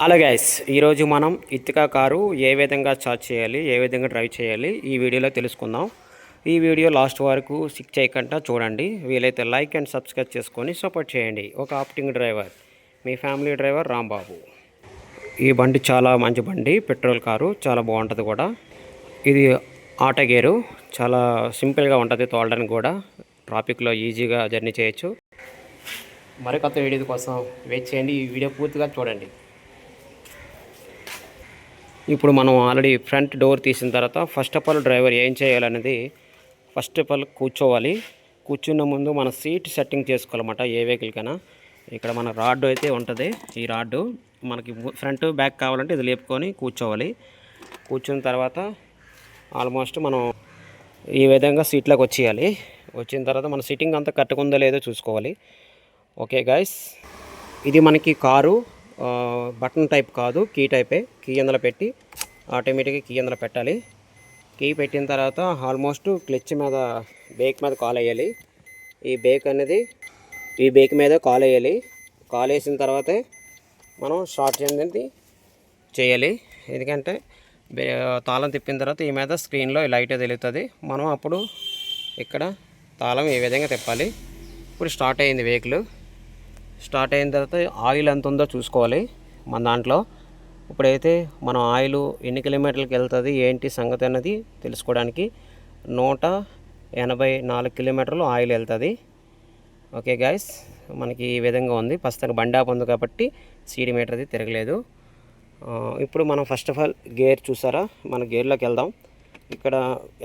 Hello guys, ఈరోజు మనం ఇర్టికా car ఏ విధంగా చార్జ్ చేయాలి, ఏ విధంగా డ్రైవ్ చేయాలి ఈ వీడియోలో తెలుసుకుందాం. ఈ వీడియో లాస్ట్ వరకు స్కిప్ చేయకుండా చూడండి. వీలైతే లైక్ అండ్ సబ్స్క్రైబ్ చేసుకొని సపోర్ట్ చేయండి. ఒక ఆప్టింగ్ డ్రైవర్, మీ ఫ్యామిలీ డ్రైవర్ రాంబాబు. ఈ బండి చాలా మంచి బండి, పెట్రోల్ కారు, చాలా బాగుంటుంది కూడా. ఇది ఆటో గేరు, చాలా సింపుల్గా ఉంటుంది తోలడానికి కూడా. ట్రాఫిక్లో ఈజీగా జర్నీ చేయొచ్చు. మరికొత్త వీడియో కోసం వెయిట్ చేయండి. ఈ వీడియో పూర్తిగా చూడండి. ఇప్పుడు మనం ఆల్రెడీ ఫ్రంట్ డోర్ తీసిన తర్వాత ఫస్ట్ ఆఫ్ ఆల్ డ్రైవర్ ఏం చేయాలనేది, ఫస్ట్ ఆఫ్ ఆల్ కూర్చోవాలి. కూర్చున్న ముందు మన సీట్ సెట్టింగ్ చేసుకోవాలన్నమాట. ఏ వెహికల్కైనా ఇక్కడ మన రాడ్ అయితే ఉంటుంది. ఈ రాడ్డు మనకి ఫ్రంట్ బ్యాక్ కావాలంటే ఇది లేపుకొని కూర్చోవాలి. కూర్చున్న తర్వాత ఆల్మోస్ట్ మనం ఈ విధంగా సీట్లోకి వచ్చేయాలి. వచ్చిన తర్వాత మన సిట్టింగ్ అంతా కట్టుకుందో లేదో చూసుకోవాలి. ఓకే గాయస్, ఇది మనకి కారు బటన్ టైప్ కాదు, కీ టైపే. కీ అందులో పెట్టి ఆటోమేటిక్గా కీ అందులో పెట్టాలి. కీ పెట్టిన తర్వాత ఆల్మోస్ట్ క్లచ్ మీద, బ్రేక్ మీద కాల్ వేయాలి. ఈ బ్రేక్ మీద కాల్ వేయాలి. కాల్ వేసిన తర్వాతే మనం స్టార్ట్ అనేది చేయాలి. ఎందుకంటే తాళం తిప్పిన తర్వాత ఈ మీద స్క్రీన్లో లైట్ తెలుస్తుంది. మనం అప్పుడు ఇక్కడ తాళం ఈ విధంగా తిప్పాలి. ఇప్పుడు స్టార్ట్ అయింది వెహికల్. స్టార్ట్ అయిన తర్వాత ఆయిల్ ఎంత ఉందో చూసుకోవాలి మన దాంట్లో. ఇప్పుడైతే మనం ఆయిల్ ఎన్ని కిలోమీటర్లకు వెళ్తుంది ఏంటి సంగతి అన్నది తెలుసుకోవడానికి 184 కిలోమీటర్లు ఆయిల్ వెళ్తుంది. ఓకే గాయస్, మనకి ఈ విధంగా ఉంది. ప్రస్తుతానికి బండి ఆపు ఉంది కాబట్టి సీడీ మీటర్ అది తిరగలేదు. ఇప్పుడు మనం ఫస్ట్ ఆఫ్ ఆల్ గేర్ చూసారా, మన గేర్లోకి వెళ్దాం. ఇక్కడ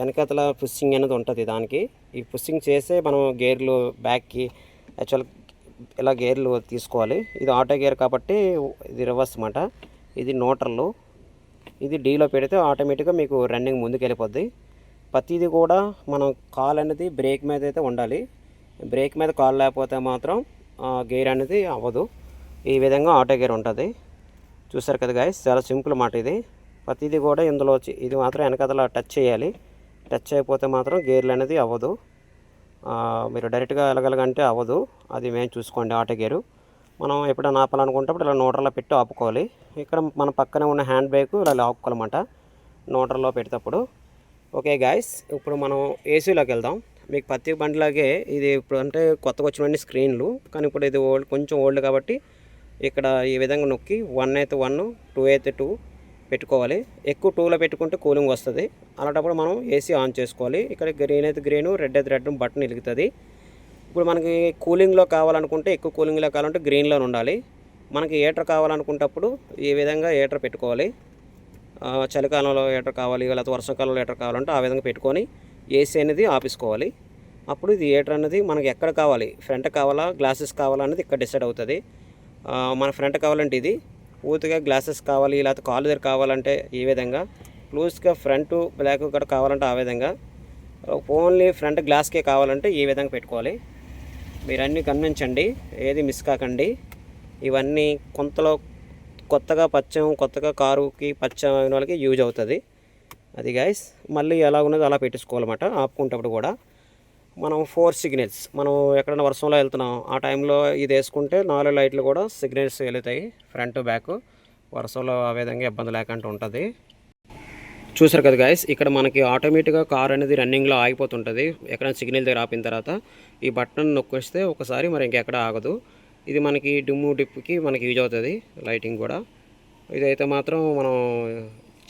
వెనకతల పుషింగ్ అనేది ఉంటుంది. దానికి ఈ పుషింగ్ చేసే మనం గేర్లు బ్యాక్కి యాక్చువల్ ఇలా గేర్లు తీసుకోవాలి. ఇది ఆటో గేర్ కాబట్టి ఇది రివర్స్ అన్నమాట. ఇది న్యూట్రల్. ఇది డీలో పెడితే ఆటోమేటిక్గా మీకు రన్నింగ్ ముందుకు వెళ్ళిపోద్ది. ప్రతిది కూడా మనం కాల్ అనేది బ్రేక్ మీద అయితే ఉండాలి. బ్రేక్ మీద కాల్ లేకపోతే మాత్రం గేర్ అనేది అవ్వదు. ఈ విధంగా ఆటో గేర్ ఉంటుంది. చూసారు కదా గాయస్, చాలా సింపుల్ మాట ఇది. ప్రతిది కూడా ఇందులో ఇది మాత్రం వెనకదలా టచ్ చేయాలి. టచ్ అయిపోతే మాత్రం గేర్లు అనేది అవ్వదు. మీరు డైరెక్ట్గా వెళ్ళగలగంటే అవ్వదు. అది మేము చూసుకోండి. ఆటో గేరు మనం ఎప్పుడైనా ఆపాలనుకుంటప్పుడు ఇలా న్యూట్రల్లో పెట్టి ఆపుకోవాలి. ఇక్కడ మన పక్కనే ఉన్న హ్యాండ్ బ్రేక్ ఇలా ఆపుకోవాలన్నమాట న్యూట్రల్లో పెట్టేటప్పుడు. ఓకే గాయస్, ఇప్పుడు మనం ఏసీలోకి వెళ్దాం. మీకు ప్రతి బండిలాగే ఇది ఇప్పుడు అంటే కొత్తగా వచ్చినవన్నీ స్క్రీన్లు, కానీ ఇప్పుడు ఇది కొంచెం ఓల్డ్ కాబట్టి ఇక్కడ ఈ విధంగా నొక్కి 1 అయితే 1, 2 అయితే 2 పెట్టుకోవాలి. ఎక్కువ 2లో పెట్టుకుంటే కూలింగ్ వస్తుంది. అలాంటప్పుడు మనం ఏసీ ఆన్ చేసుకోవాలి. ఇక్కడ గ్రీన్ అయితే గ్రీను, రెడ్ అయితే రెడ్ బటన్ వెలుగుతుంది. ఇప్పుడు మనకి కూలింగ్లో కావాలనుకుంటే, ఎక్కువ కూలింగ్లో కావాలంటే గ్రీన్లో ఉండాలి. మనకి హీటర్ కావాలనుకుంటప్పుడు ఈ విధంగా హీటర్ పెట్టుకోవాలి. చలికాలంలో హీటర్ కావాలి, లేకపోతే వర్షాకాలంలో హీటర్ కావాలంటే ఆ విధంగా పెట్టుకొని ఏసీ అనేది ఆపేసుకోవాలి. అప్పుడు ఇది హీటర్ అనేది మనకి ఎక్కడ కావాలి, ఫ్రంట్ కావాలా గ్లాసెస్ కావాలా అనేది ఇక్కడ డిసైడ్ అవుతుంది. మన ఫ్రంట్ కావాలంటే ఇది, పూర్తిగా గ్లాసెస్ కావాలి లేకపోతే కాలు దగ్గర కావాలంటే ఈ విధంగా, క్లోజ్గా ఫ్రంట్ బ్లాక్ కూడా కావాలంటే ఆ విధంగా, ఓన్లీ ఫ్రంట్ గ్లాస్కే కావాలంటే ఈ విధంగా పెట్టుకోవాలి. మీరు అన్నీ గమనించండి, ఏది మిస్ కాకండి. ఇవన్నీ కొత్తగా కొత్తగా కారుకి అయిన వాళ్ళకి యూజ్ అవుతుంది. అది గైస్, మళ్ళీ ఎలా ఉన్నదో అలా పెట్టేసుకోవాలన్నమాట. ఆపుకుంటప్పుడు కూడా మనం 4 సిగ్నల్స్, మనం ఎక్కడైనా వర్షంలో వెళ్తున్నాం ఆ టైంలో ఇది వేసుకుంటే 4 లైట్లు కూడా సిగ్నల్స్ వెళుతాయి ఫ్రంట్ బ్యాక్. వర్షంలో ఆ విధంగా ఇబ్బంది లేకుండా ఉంటుంది. చూసారు కదా గాయస్, ఇక్కడ మనకి ఆటోమేటిక్గా కార్ అనేది రన్నింగ్లో ఆగిపోతుంటుంది. ఎక్కడైనా సిగ్నల్ దగ్గర ఆపిన తర్వాత ఈ బటన్ నొక్కేస్తే ఒకసారి మరి ఇంకెక్కడ ఆగదు. ఇది మనకి డిప్కి మనకి యూజ్ అవుతుంది. లైటింగ్ కూడా ఇదైతే మాత్రం మనం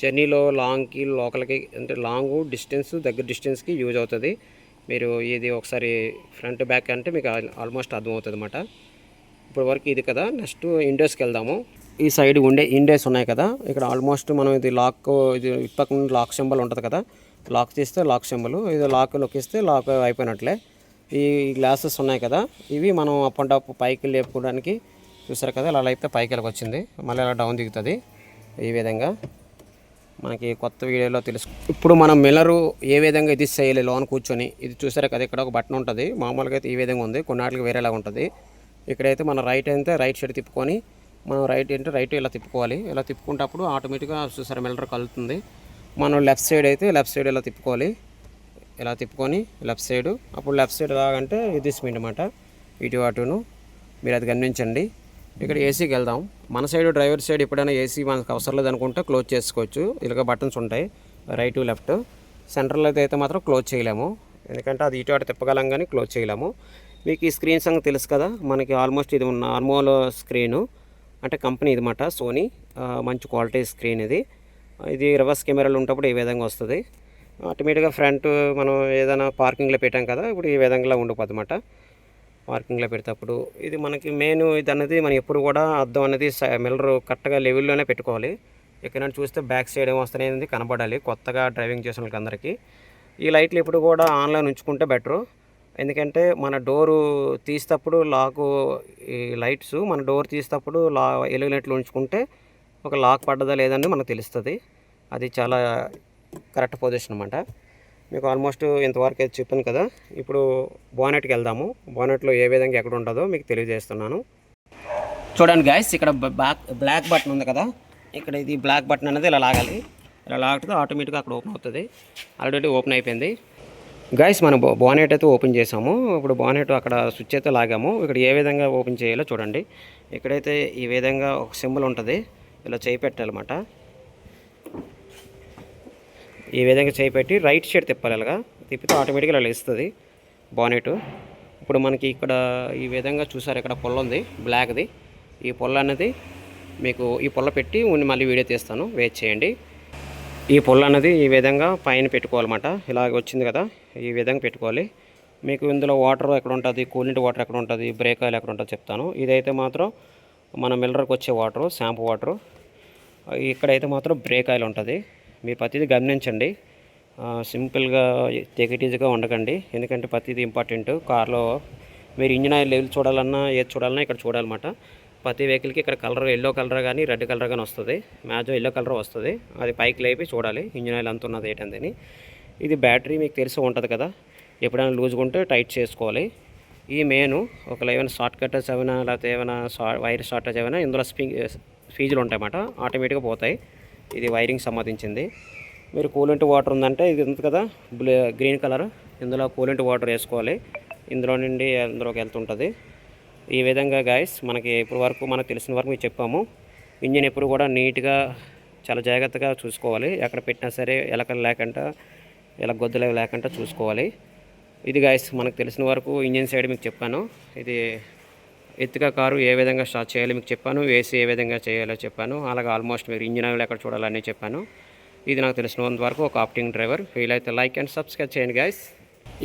జర్నీలో లాంగ్కి లోకల్కి అంటే లాంగ్ డిస్టెన్స్ దగ్గర డిస్టెన్స్కి యూజ్ అవుతుంది. మీరు ఇది ఒకసారి ఫ్రంట్ బ్యాక్ అంటే మీకు ఆల్మోస్ట్ అర్థమవుతుంది అన్నమాట. ఇప్పుడు వరకు ఇది కదా. నెక్స్ట్ ఇండోస్కి వెళ్దాము. ఈ సైడ్ ఇండోస్ ఉన్నాయి కదా, ఇక్కడ ఆల్మోస్ట్ మనం ఇది లాక్, ఇది పక్కన లాక్ సింబల్ ఉంటుంది కదా, లాక్ తీస్తే లాక్ సింబల్, ఇది లాక్ నొక్కిస్తే లాక్ అయిపోయినట్లే. ఈ గ్లాసెస్ ఉన్నాయి కదా, ఇవి మనం అప్ అండ్ డౌన్ పైకి లేపుకోవడానికి. చూసారు కదా, ఇలా అయితే పైకి వెళ్ళకి వచ్చింది, మళ్ళీ ఇలా డౌన్ దిగుతుంది. ఈ విధంగా మనకి కొత్త వీడియోలో తెలుసు. ఇప్పుడు మనం మిల్లరు ఏ విధంగా ఇది చేయాలి లోన్ కూర్చొని, ఇది చూసారు కదా, ఇక్కడ ఒక బటన్ ఉంటుంది. మామూలుగా అయితే ఈ విధంగా ఉంది, కొన్నిటికి వేరేలాగా ఉంటుంది. ఇక్కడైతే మన రైట్ అయితే రైట్ సైడ్ తిప్పుకొని, మనం రైట్ అంటే రైట్ ఇలా తిప్పుకోవాలి. ఇలా తిప్పుకుంటప్పుడు ఆటోమేటిక్గా చూసారు మిల్లర్ కలుగుతుంది. మనం లెఫ్ట్ సైడ్ అయితే లెఫ్ట్ సైడ్ ఇలా తిప్పుకోవాలి. ఇలా తిప్పుకొని లెఫ్ట్ సైడ్, అప్పుడు లెఫ్ట్ సైడ్ ఎలాగంటే ఇది స్పీడ్ అన్నమాట, ఇటు అటును. మీరు అది గమనించండి. ఇక్కడ ఏసీకి వెళ్దాం. మన సైడ్ డ్రైవర్ సైడ్ ఎప్పుడైనా ఏసీ మనకు అవసరం లేదనుకుంటే క్లోజ్ చేసుకోవచ్చు. ఇలాగ బటన్స్ ఉంటాయి, రైట్ లెఫ్ట్. సెంటర్లో అయితే మాత్రం క్లోజ్ చేయలేము, ఎందుకంటే అది ఇటు అటు తిప్పగలం కానీ క్లోజ్ చేయలేము. మీకు ఈ స్క్రీన్ సంగతి తెలుసు కదా, మనకి ఆల్మోస్ట్ ఇది నార్మల్ స్క్రీను, అంటే కంపెనీ ఇది మాట, సోనీ. మంచి క్వాలిటీ స్క్రీన్ ఇది. ఇది రివర్స్ కెమెరాలు ఉన్నప్పుడు ఈ విధంగా వస్తుంది. ఆటోమేటిక్గా ఫ్రంట్ మనం ఏదైనా పార్కింగ్లో పెట్టాం కదా, ఇప్పుడు ఈ విధంగా ఉండిపోద్ది అన్నమాట. పార్కింగ్లో పెడేటప్పుడు ఇది మనకి మెయిన్ ఇది అనేది మనం ఎప్పుడు కూడా అద్దం అనేది మిర్రర్ కరెక్ట్గా లెవెల్లోనే పెట్టుకోవాలి. ఎక్కడైనా చూస్తే బ్యాక్ సైడ్ ఏమొస్తాయనేది కనబడాలి కొత్తగా డ్రైవింగ్ చేసిన వాళ్ళకి అందరికీ. ఈ లైట్లు ఎప్పుడు కూడా ఆన్లైన్ ఉంచుకుంటే బెటరు, ఎందుకంటే మన డోరు తీసేటప్పుడు లాకు, ఈ లైట్స్ మన డోర్ తీసేటప్పుడు ఎలిగినట్లు ఉంచుకుంటే ఒక లాక్ పడ్డదా లేదని మనకు తెలుస్తుంది. అది చాలా కరెక్ట్ పొజిషన్ అన్నమాట. మీకు ఆల్మోస్ట్ ఇంతవరకు అయితే చెప్పాను కదా. ఇప్పుడు బోనెట్కి వెళ్దాము. బోనెట్లో ఏ విధంగా ఎక్కడ ఉంటుందో మీకు తెలియజేస్తున్నాను. చూడండి గాయస్, ఇక్కడ బ్లాక్ బటన్ ఉంది కదా, ఇక్కడ ఇది బ్లాక్ బటన్ అనేది ఇలా లాగాలి. ఇలా లాగితే ఆటోమేటిక్గా అక్కడ ఓపెన్ అవుతుంది. ఆల్రెడీ ఓపెన్ అయిపోయింది గాయస్. మనం బోనెట్ అయితే ఓపెన్ చేసాము. ఇప్పుడు బోనెట్ అక్కడ స్విచ్ అయితే లాగాము. ఇక్కడ ఏ విధంగా ఓపెన్ చేయాలో చూడండి. ఇక్కడైతే ఈ విధంగా ఒక సింబల్ ఉంటుంది, ఇలా చేయి పెట్టాలన్నమాట. ఈ విధంగా చేయి పెట్టి రైట్ సైడ్ తిప్పాలి. ఇలాగా తిప్పితే ఆటోమేటిక్గా ఇలా లేస్తుంది బానెట్. ఇప్పుడు మనకి ఇక్కడ ఈ విధంగా చూసారు, ఇక్కడ పొల్ల ఉంది బ్లాక్ది. ఈ పొల్ల అనేది మీకు ఈ పొల్ల పెట్టి మళ్ళీ వీడియో తీస్తాను, వెయిట్ చేయండి. ఈ పొల్ల అనేది ఈ విధంగా పైన పెట్టుకోవాలన్నమాట. ఇలాగ వచ్చింది కదా, ఈ విధంగా పెట్టుకోవాలి. మీకు ఇందులో వాటర్ ఎక్కడ ఉంటుంది, కూలింగ్ వాటర్ ఎక్కడ ఉంటుంది, బ్రేక్ ఆయిల్ ఎక్కడ ఉంటుందో చెప్తాను. ఇదైతే మాత్రం మన మిల్లర్కి వచ్చే వాటరు, షాంపూ వాటరు. ఇక్కడైతే మాత్రం బ్రేక్ ఆయిల్ ఉంటుంది. మీరు ప్రతిదీ గమనించండి, సింపుల్గా తెగిటీజ్గా ఉండకండి, ఎందుకంటే ప్రతిదీ ఇంపార్టెంట్. కార్లో మీరు ఇంజిన్ ఆయిల్ లెవెల్ చూడాలన్నా ఏది చూడాలన్నా ఇక్కడ చూడాలన్నమాట. ప్రతి వెహికల్కి ఇక్కడ కలర్ ఎల్లో కలర్ కానీ రెడ్ కలర్ కానీ వస్తుంది. మ్యాక్సిమం ఎల్లో కలర్ వస్తుంది. అది పైకి లేపి చూడాలి ఇంజిన్ ఆయిల్ అంత ఉన్నది ఏంటందని. ఇది బ్యాటరీ మీకు తెలిసి ఉంటుంది కదా, ఎప్పుడైనా లూజ్గా ఉంటే టైట్ చేసుకోవాలి. ఈ మెయిన్ ఒకవేళ ఏమైనా షార్ట్ కట్టర్స్ ఏమైనా లేకపోతే ఏమైనా వైర్ షార్టేజ్ ఏమైనా ఇందులో ఫీజులు ఉంటాయన్నమాట, ఆటోమేటిక్గా పోతాయి. ఇది వైరింగ్ సంబంధించింది. మీరు కూలెంట్ వాటర్ ఉందంటే ఇది ఉంది కదా గ్రీన్ కలర్, ఇందులో కూలెంట్ వాటర్ వేసుకోవాలి. ఇందులో నుండి అందులోకి వెళ్తుంటుంది. ఈ విధంగా గాయస్ మనకి ఇప్పుడు వరకు మనకు తెలిసిన వరకు మేము చెప్పాము. ఇంజిన్ ఎప్పుడు కూడా నీట్గా చాలా జాగ్రత్తగా చూసుకోవాలి. ఎక్కడ పెట్టినా సరే ఎలకలు లేకుండా, ఇలా గొద్దులు లేకుండా చూసుకోవాలి. ఇది గాయస్ మనకు తెలిసిన వరకు ఇంజిన్ సైడ్ మీకు చెప్పాను. ఇది ఎత్తుగా కారు ఏ విధంగా స్టార్ట్ చేయాలో మీకు చెప్పాను, ఏసీ ఏ విధంగా చేయాలో చెప్పాను. అలాగే ఆల్మోస్ట్ మీరు ఇంజిన్ ఆయిల్ ఎక్కడ చూడాలని చెప్పాను. ఇది నాకు తెలిసినంత వరకు ఒక ఆప్టింగ్ డ్రైవర్. వీలైతే లైక్ అండ్ సబ్స్క్రైబ్ చేయండి గాయస్.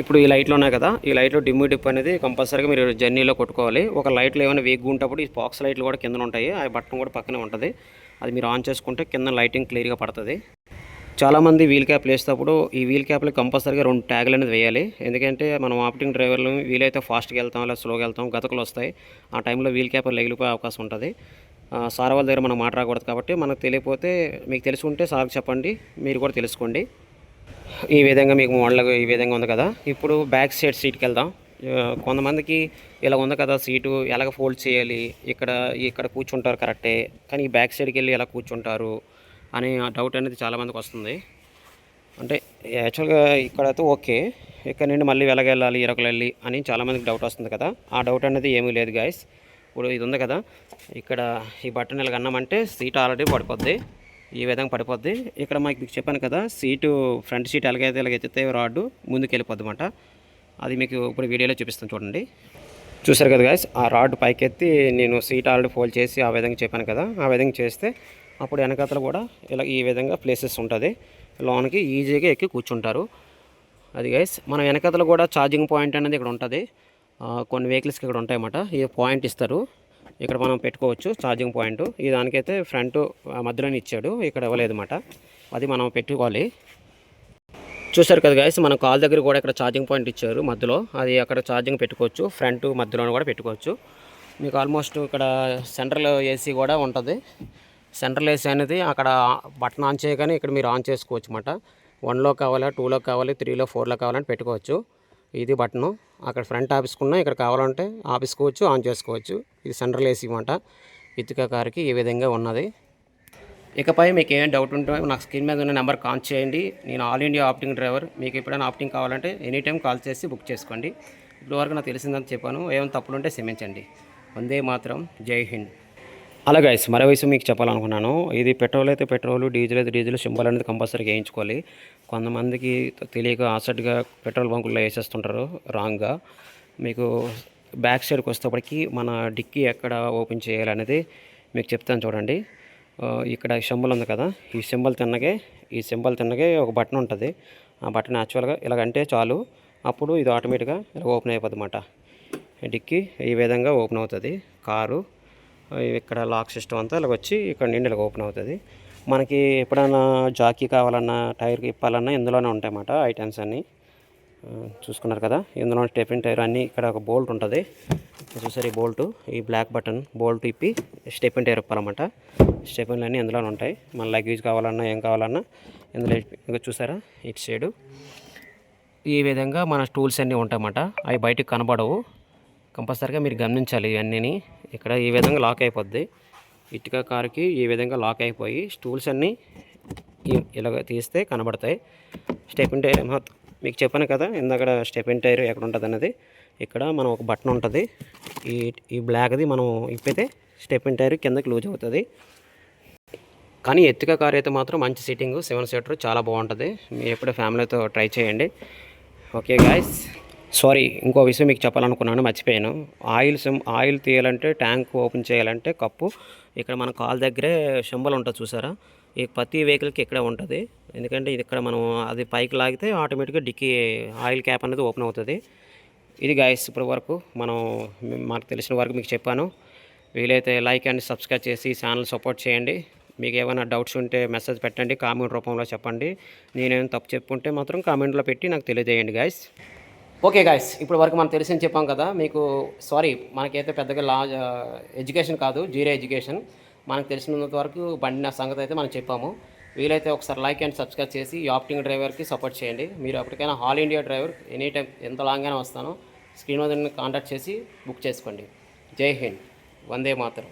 ఇప్పుడు ఈ లైట్లు ఉన్నాయి కదా, ఈ లైట్లో డిప్ అనేది కంపల్సరీగా మీరు జర్నీలో కొట్టుకోవాలి. ఒక లైట్లు ఏమైనా వేగ్గా ఉంటప్పుడు ఈ బాక్స్ లైట్లు కూడా కింద ఉంటాయి, ఆ బటన్ కూడా పక్కనే ఉంటుంది. అది మీరు ఆన్ చేసుకుంటే కింద లైటింగ్ క్లియర్గా పడుతుంది. చాలామంది వీల్ క్యాప్ వేసేటప్పుడు ఈ వీల్ క్యాప్లో కంపల్సరీగా 2 ట్యాగులు అనేది వేయాలి. ఎందుకంటే మనం ఆప్టింగ్ డ్రైవర్లు వీలైతే ఫాస్ట్గా వెళ్తాం లేదా స్లోగా వెళ్తాం, గతకులు వస్తాయి. ఆ టైంలో వీల్ క్యాప్ లెగిలిపోయే అవకాశం ఉంటుంది. సార్ వాళ్ళ దగ్గర మనం మాట్లాడకూడదు కాబట్టి, మనకు తెలియకపోతే మీకు తెలిసి ఉంటే సార్కి చెప్పండి, మీరు కూడా తెలుసుకోండి. ఈ విధంగా మీకు మోడల్ ఈ విధంగా ఉంది కదా. ఇప్పుడు బ్యాక్ సైడ్ సీట్కి వెళ్దాం. కొంతమందికి ఇలా ఉంది కదా సీటు, ఎలాగ ఫోల్డ్ చేయాలి, ఇక్కడ కూర్చుంటారు కరెక్టే, కానీ ఈ బ్యాక్ సైడ్కి వెళ్ళి ఎలా కూర్చుంటారు అనే డౌట్ అనేది చాలామందికి వస్తుంది. అంటే యాక్చువల్గా ఇక్కడైతే ఓకే, ఇక్కడ నుండి మళ్ళీ వెలగెళ్ళాలి ఇరకలెళ్ళి అని చాలామందికి డౌట్ వస్తుంది కదా. ఆ డౌట్ అనేది ఏమీ లేదు గాయస్. ఇప్పుడు ఇది ఉంది కదా, ఇక్కడ ఈ బటన్ ఇలా అన్నామంటే సీట్ ఆల్రెడీ పడిపోద్ది, ఈ విధంగా పడిపోద్ది. ఇక్కడ మీకు చెప్పాను కదా, సీటు ఫ్రంట్ సీట్ ఎలాగైతే ఎత్తితే రాడ్డు ముందుకు వెళ్ళిపోద్ది అన్నమాట. అది మీకు ఇప్పుడు వీడియోలో చూపిస్తాను చూడండి. చూసారు కదా గాయస్, ఆ రాడ్ పైకెత్తి నేను సీట్ ఆల్రెడీ ఫోల్డ్ చేసి ఆ విధంగా చెప్పాను కదా, ఆ విధంగా చేస్తే అప్పుడు వెనకాతలు కూడా ఇలా ఈ విధంగా ప్లేసెస్ ఉంటుంది, లోనికి ఈజీగా ఎక్కి కూర్చుంటారు. అది గైస్, మన వెనకాతలు కూడా ఛార్జింగ్ పాయింట్ అనేది ఇక్కడ ఉంటుంది. కొన్ని వెహికల్స్కి ఇక్కడ ఉంటాయన్నమాట, ఈ పాయింట్ ఇస్తారు, ఇక్కడ మనం పెట్టుకోవచ్చు ఛార్జింగ్ పాయింట్. ఈ దానికైతే ఫ్రంట్ మధ్యలోనే ఇచ్చాడు, ఇక్కడ ఇవ్వలేదు అన్నమాట, అది మనం పెట్టుకోవాలి. చూసారు కదా గైస్, మన కాల్ దగ్గర కూడా ఇక్కడ ఛార్జింగ్ పాయింట్ ఇచ్చారు మధ్యలో, అది అక్కడ ఛార్జింగ్ పెట్టుకోవచ్చు, ఫ్రంట్ మధ్యలో కూడా పెట్టుకోవచ్చు. మీకు ఆల్మోస్ట్ ఇక్కడ సెంట్రల్ ఏసీ కూడా ఉంటుంది. సెంట్రల్ ఏసీ అనేది అక్కడ బటన్ ఆన్ చేయగానే ఇక్కడ మీరు ఆన్ చేసుకోవచ్చు అన్నమాట. 1లో కావాలా, 2లో కావాలి, 3లో 4లో కావాలని పెట్టుకోవచ్చు. ఇది బటను, అక్కడ ఫ్రంట్ ఆపేసుకున్నా ఇక్కడ కావాలంటే ఆపేసుకోవచ్చు, ఆన్ చేసుకోవచ్చు. ఇది సెంట్రల్ ఏసీ అన్నమాట. ఇటుక కార్కి ఈ విధంగా ఉన్నది. ఇకపై మీకు ఏమైనా డౌట్ ఉంటే నాకు స్క్రీన్ మీద ఉన్న నెంబర్ కాల్ చేయండి. నేను ఆల్ ఇండియా ఆప్టింగ్ డ్రైవర్. మీకు ఎప్పుడైనా ఆప్టింగ్ కావాలంటే ఎనీ టైం కాల్ చేసి బుక్ చేసుకోండి. ఇప్పటివరకు నాకు తెలిసిందని చెప్పాను, ఏమైనా తప్పులుంటే క్షమించండి. వందే మాత్రం, జై హింద్. అలా గైస్ మరో విషయం మీకు చెప్పాలనుకున్నాను. ఇది పెట్రోల్ అయితే పెట్రోల్, డీజిల్ అయితే డీజిల్, సింబల్ అనేది కంపల్సరీగా వేయించుకోవాలి. కొంతమందికి తెలియక ఆసెట్గా పెట్రోల్ బంకుల్లో వేసేస్తుంటారు రాంగ్గా. మీకు బ్యాక్ సైడ్కి వచ్చేటప్పటికి మన డిక్కీ ఎక్కడ ఓపెన్ చేయాలనేది మీకు చెప్తాను చూడండి. ఇక్కడ సింబల్ ఉంది కదా, ఈ సింబల్ తిన్నగే ఒక బటన్ ఉంటుంది. ఆ బటన్ యాక్చువల్గా ఇలాగంటే చాలు, అప్పుడు ఇది ఆటోమేటిక్గా ఇలా ఓపెన్ అయిపోద్ది అన్నమాట. డిక్కీ ఈ విధంగా ఓపెన్ అవుతుంది. కారు ఇక్కడ లాక్ సిస్టమ్ అంతా ఇలా వచ్చి ఇక్కడ నుండి ఇలా ఓపెన్ అవుతుంది. మనకి ఎప్పుడైనా జాకీ కావాలన్నా, టైర్కి ఇప్పాలన్నా ఇందులోనే ఉంటాయన్నమాట ఐటమ్స్ అన్నీ. చూసుకున్నారు కదా, ఇందులో స్టెపిన్ టైర్ అన్నీ. ఇక్కడ ఒక బోల్ట్ ఉంటుంది చూసారు, ఈ బోల్టు, ఈ బ్లాక్ బటన్ బోల్ట్ ఇప్పి స్టెపిన్ టైర్ ఇప్పాలన్నమాట. స్టెపిన్లు అన్నీ ఇందులోనే ఉంటాయి. మన లగేజ్ కావాలన్నా ఏం కావాలన్నా ఇందులో ఇంకా చూసారా ఇటు సైడు ఈ విధంగా మన టూల్స్ అన్నీ ఉంటాయన్నమాట. అవి బయటకు కనబడవు, కంపల్సరీగా మీరు గమనించాలి ఇవన్నీ. ఇక్కడ ఈ విధంగా లాక్ అయిపోద్ది. ఇటుక కారుకి ఈ విధంగా లాక్ అయిపోయి టూల్స్ అన్నీ ఇలాగ తీస్తే కనబడతాయి. స్టెపిన్ టైర్ మీకు చెప్పాను కదా ఇందాక, స్టెపిన్ టైర్ ఎక్కడ ఉంటుంది అన్నది. ఇక్కడ మనం ఒక బటన్ ఉంటుంది, ఈ బ్లాక్ది మనం ఇప్పితే స్టెపిన్ టైర్ కిందకి లూజ్ అవుతుంది. కానీ ఎత్తిక కార్ అయితే మాత్రం మంచి సీటింగ్, 7 సీటర్ చాలా బాగుంటుంది. మీరు ఎప్పుడూ ఫ్యామిలీతో ట్రై చేయండి. ఓకే గాయస్, సారీ ఇంకో విషయం మీకు చెప్పాలనుకున్నాను, మర్చిపోయాను. ఆయిల్ తీయాలంటే, ట్యాంక్ ఓపెన్ చేయాలంటే కప్పు ఇక్కడ మన కాల్ దగ్గరే సింబల్ ఉంటుంది చూసారా, ఈ ప్రతి వెహికల్కి ఇక్కడే ఉంటుంది. ఎందుకంటే ఇది ఇక్కడ మనం అది పైకి లాగితే ఆటోమేటిక్గా డిక్కీ ఆయిల్ క్యాప్ అనేది ఓపెన్ అవుతుంది. ఇది గాయస్ ఇప్పటి వరకు మాకు తెలిసిన వరకు మీకు చెప్పాను. వీలైతే లైక్ అండ్ సబ్స్క్రైబ్ చేసి ఛానల్ సపోర్ట్ చేయండి. మీకు ఏమైనా డౌట్స్ ఉంటే మెసేజ్ పెట్టండి, కామెంట్ రూపంలో చెప్పండి. నేనేమైనా తప్పు చెప్పుకుంటే మాత్రం కామెంట్లో పెట్టి నాకు తెలియజేయండి గాయస్. ఓకే గాయస్, ఇప్పుడు వరకు మనం తెలిసింది చెప్పాం కదా మీకు. సారీ, మనకైతే పెద్దగా ఎడ్యుకేషన్ కాదు, జీరో ఎడ్యుకేషన్. మనకు తెలిసినంత వరకు బండి సంగతి అయితే మనం చెప్పాము. వీలైతే ఒకసారి లైక్ అండ్ సబ్స్క్రైబ్ చేసి ఈ ఆప్టింగ్ డ్రైవర్కి సపోర్ట్ చేయండి. మీరు ఎప్పటికైనా all India driver, any time ఎంత లాంగ్ అయినా వస్తాను. స్క్రీన్ మీద కాంటాక్ట్ చేసి బుక్ చేసుకోండి. జై హింద్, వందే మాతరం.